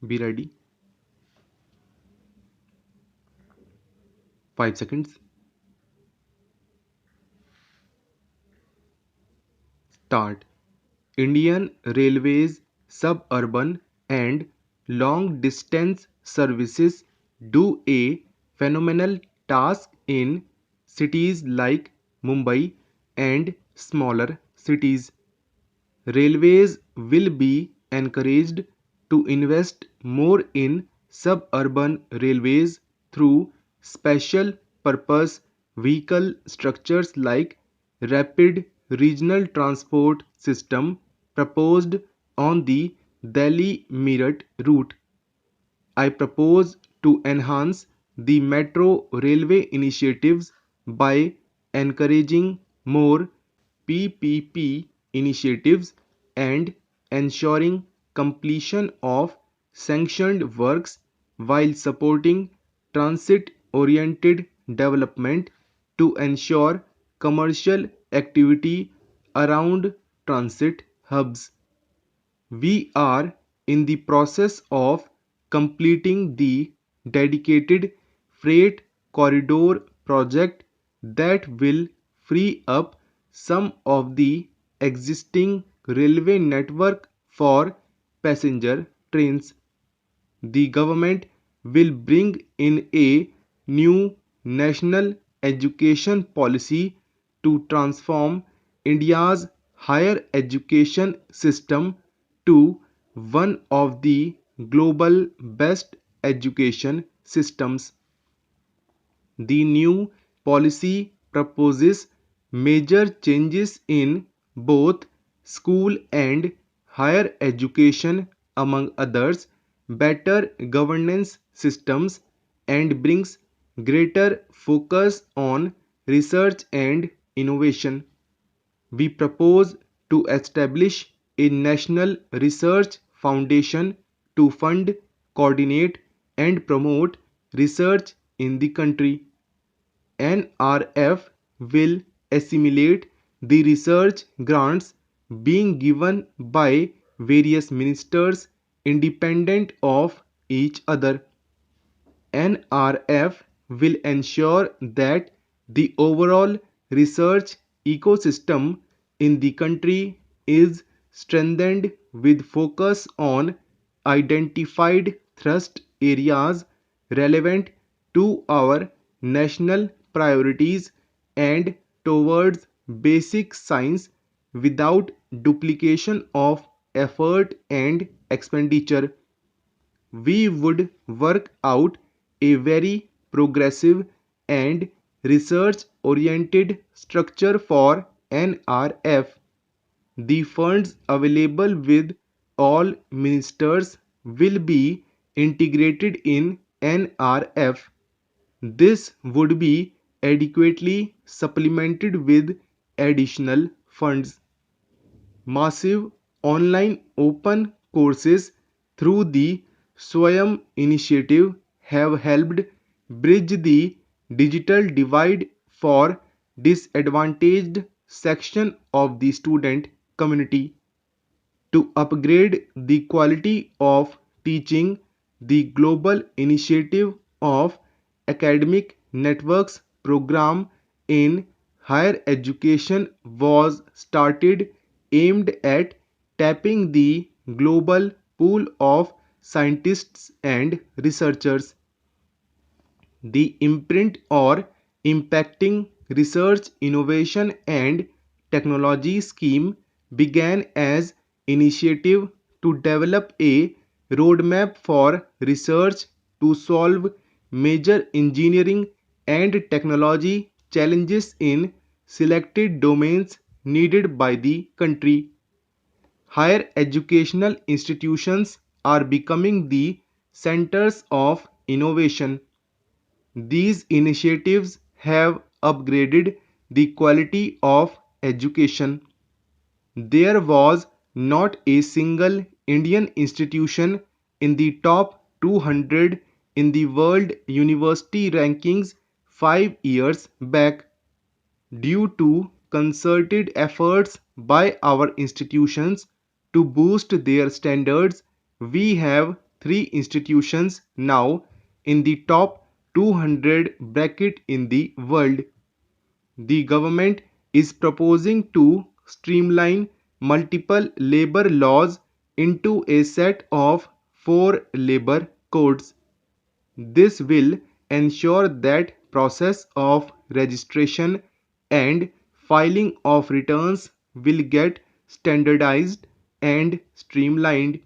Be ready. 5 seconds. Start. Indian Railways suburban and long distance services do a phenomenal task in cities like Mumbai and smaller cities. Railways will be encouraged to invest more in suburban railways through special purpose vehicle structures like rapid regional transport system proposed on the Delhi Meerut route. I propose to enhance the metro railway initiatives by encouraging more PPP initiatives and ensuring completion of sanctioned works while supporting transit-oriented development to ensure commercial activity around transit hubs. We are in the process of completing the dedicated freight corridor project that will free up some of the existing railway network for passenger trains. The government will bring in a new national education policy to transform India's higher education system to one of the global best education systems. The new policy proposes major changes in both school and higher education, among others, better governance systems, and brings greater focus on research and innovation. We propose to establish a national research foundation to fund, coordinate, and promote research in the country. NRF will assimilate the research grants being given by various ministers independent of each other. NRF will ensure that the overall research ecosystem in the country is strengthened with focus on identified thrust areas relevant to our national priorities and towards basic science without duplication of effort and expenditure. We would work out a very progressive and research oriented structure for NRF. The funds available with all ministers will be integrated in NRF. This would be adequately supplemented with additional funds. Massive online open courses through the Swayam initiative have helped bridge the digital divide for disadvantaged section of the student community. To upgrade the quality of teaching, the global initiative of academic networks program in higher education was started aimed at tapping the global pool of scientists and researchers. The imprint or impacting research innovation and technology scheme began as initiative to develop a roadmap for research to solve major engineering and technology challenges in selected domains needed by the country. Higher educational institutions are becoming the centers of innovation. These initiatives have upgraded the quality of education. There was not a single Indian institution in the top 200 in the world university rankings 5 years back. Due to concerted efforts by our institutions to boost their standards, we have three institutions now in the top 200 bracket in the world. The government is proposing to streamline multiple labor laws into a set of four labor codes. This will ensure that process of registration and filing of returns will get standardized and streamlined.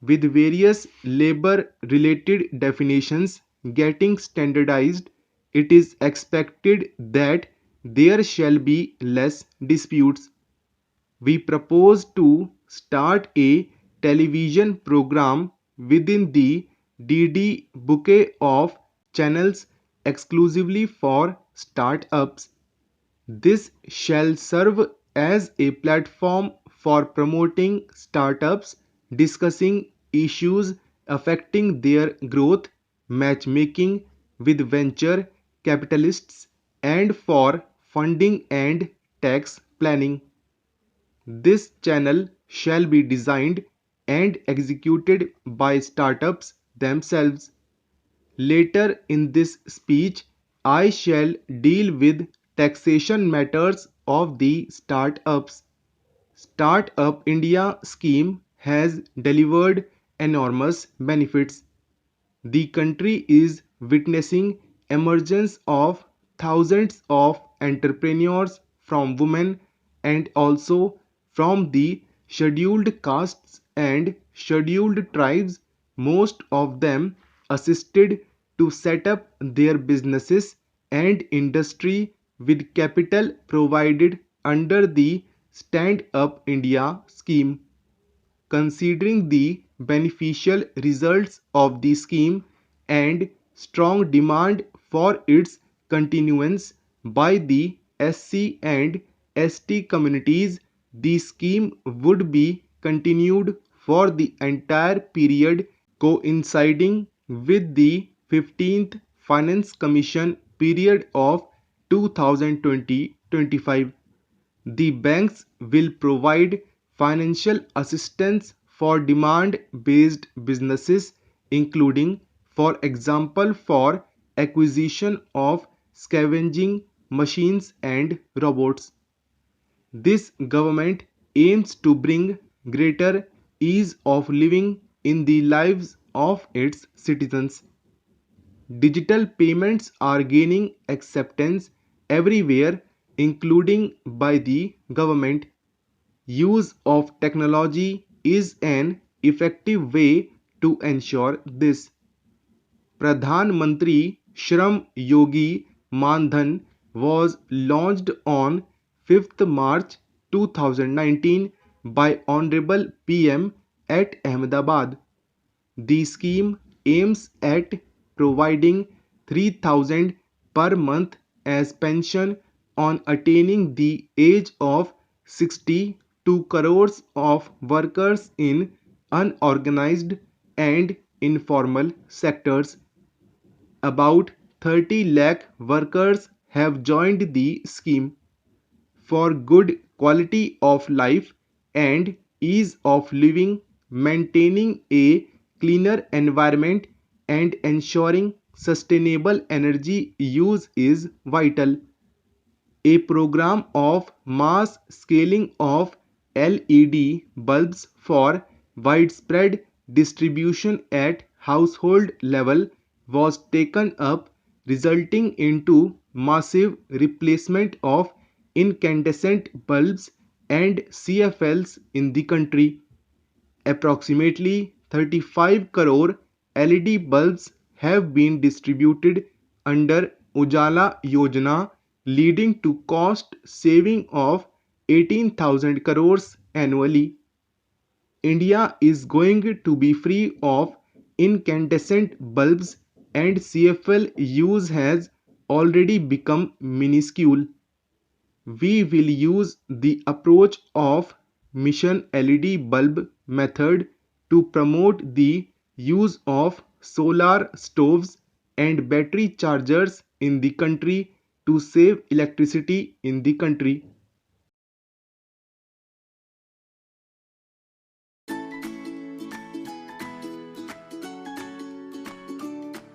With various labor related definitions getting standardized, it is expected that there shall be less disputes. We propose to start a television program within the DD bouquet of channels exclusively for startups. This shall serve as a platform for promoting startups, discussing issues affecting their growth, matchmaking with venture capitalists, and for funding and tax planning. This channel shall be designed and executed by startups themselves. Later in this speech, I shall deal with taxation matters of the startups. Startup India scheme has delivered enormous benefits. The country is witnessing emergence of thousands of entrepreneurs from women and also from the scheduled castes and scheduled tribes, most of them assisted to set up their businesses and industry with capital provided under the Stand Up India scheme. Considering the beneficial results of the scheme and strong demand for its continuance by the SC and ST communities, the scheme would be continued for the entire period coinciding with the 15th Finance Commission period of 2020-25. The banks will provide financial assistance for demand-based businesses, including, for example, for acquisition of scavenging machines and robots. This government aims to bring greater ease of living in the lives of its citizens. Digital payments are gaining acceptance everywhere, including by the government. Use of technology is an effective way to ensure this. Pradhan Mantri Shram Yogi Mandhan was launched on 5th March 2019 by Honorable PM at Ahmedabad. The scheme aims at providing 3,000 per month as pension on attaining the age of 60 to crores of workers in unorganized and informal sectors. About 30 lakh workers have joined the scheme. For good quality of life and ease of living, maintaining a cleaner environment and ensuring sustainable energy use is vital. A program of mass scaling of LED bulbs for widespread distribution at household level was taken up, resulting into massive replacement of incandescent bulbs and CFLs in the country. Approximately 35 crore LED bulbs have been distributed under Ujala Yojana, leading to cost saving of 18,000 crores annually. India is going to be free of incandescent bulbs and CFL use has already become minuscule. We will use the approach of mission LED bulb method to promote the use of solar stoves and battery chargers in the country to save electricity in the country.